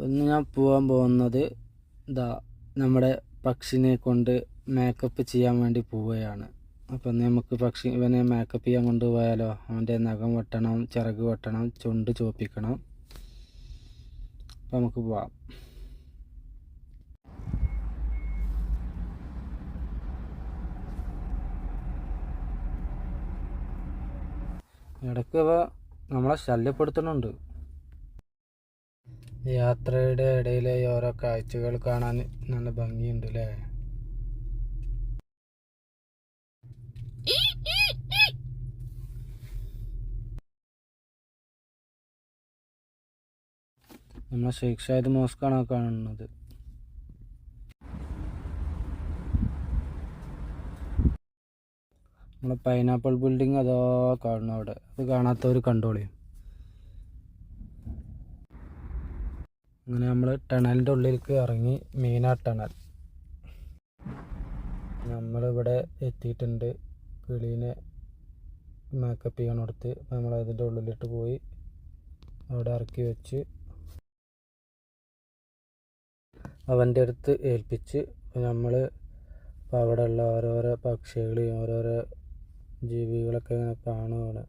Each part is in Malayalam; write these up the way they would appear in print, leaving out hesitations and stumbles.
ഇന്ന് ഞാൻ പോകാൻ പോകുന്നത് നമ്മുടെ പക്ഷിനെ കൊണ്ട് മേക്കപ്പ് ചെയ്യാൻ വേണ്ടി പോവുകയാണ്. അപ്പം നമുക്ക് ഇവനെ മേക്കപ്പ് ചെയ്യാൻ കൊണ്ടുപോയാലോ? അവൻ്റെ നഖം വെട്ടണം, ചിറക് വെട്ടണം, ചുണ്ട് ചോപ്പിക്കണം. അപ്പം നമുക്ക് പോവാം. ഇടയ്ക്ക് ഇവ നമ്മളെ ശല്യപ്പെടുത്തുന്നുണ്ട്. യാത്രയുടെ ഇടയിലെ ഓരോ കാഴ്ചകൾ കാണാൻ നല്ല ഭംഗിയുണ്ട് അല്ലേ? നമ്മളെ ഷെയ്ഖ് ഷാഹിദ് മോസ്കാണ് കാണുന്നത്. നമ്മളെ പൈനാപ്പിൾ ബിൽഡിംഗ് അതോ കാണുന്നു അവിടെ. അത് കാണാത്തവർ കണ്ടോളി. അങ്ങനെ നമ്മൾ ടണലിൻ്റെ ഉള്ളിലേക്ക് ഇറങ്ങി. മീനാ ടണൽ നമ്മളിവിടെ എത്തിയിട്ടുണ്ട്. കിളീനെ മേക്കപ്പ് ചെയ്യണടുത്ത് നമ്മൾ അതിൻ്റെ ഉള്ളിലിട്ട് പോയി അവിടെ ഇറക്കി വെച്ച് അവൻ്റെ അടുത്ത് ഏൽപ്പിച്ച് നമ്മൾ അവിടെയുള്ള ഓരോരോ പക്ഷികളെയും ഓരോരോ ജീവികളൊക്കെ ഇങ്ങനെ കാണുകയാണ്.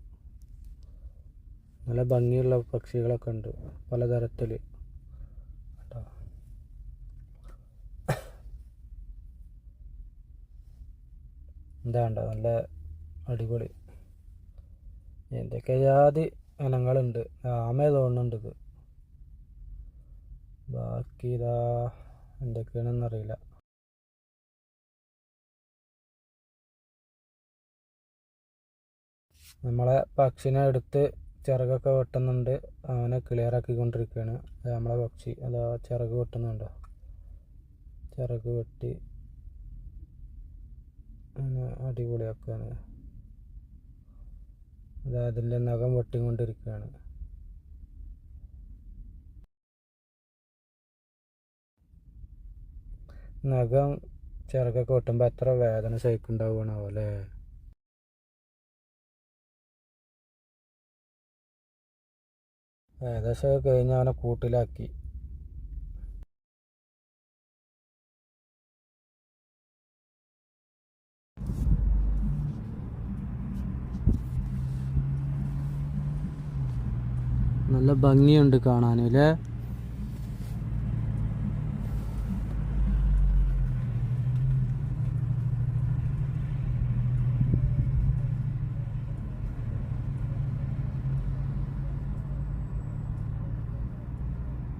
നല്ല ഭംഗിയുള്ള പക്ഷികളൊക്കെ ഉണ്ട് പലതരത്തിൽ. എന്താണ്ടോ നല്ല അടിപൊളി. എന്തൊക്കെ ജാതി ഇനങ്ങളുണ്ട്. ആമ തോന്നുന്നുണ്ട് ഇത്. ബാക്കി ഇതാ എന്തൊക്കെയാണെന്നറിയില്ല. നമ്മളെ പക്ഷിനെ എടുത്ത് ചിറകൊക്കെ വെട്ടുന്നുണ്ട്. അവനെ ക്ലിയർ ആക്കിക്കൊണ്ടിരിക്കുകയാണ്. നമ്മളെ പക്ഷി അതാ ചിറക് വെട്ടുന്നുണ്ടോ? ചിറക് വെട്ടി അങ്ങനെ അടിപൊളിയാക്കുകയാണ്. അതാ അതിൻ്റെ നഖം വെട്ടിക്കൊണ്ടിരിക്കുകയാണ്. നഖം ചിറകൊക്കെ വെട്ടുമ്പോൾ എത്ര വേദന സഹിക്കുന്നുണ്ടാവുകയാണോ അല്ലേ? ഏകദേശം കഴിഞ്ഞ് അവനെ കൂട്ടിലാക്കി. നല്ല ഭംഗിയുണ്ട് കാണാൻ അല്ലേ?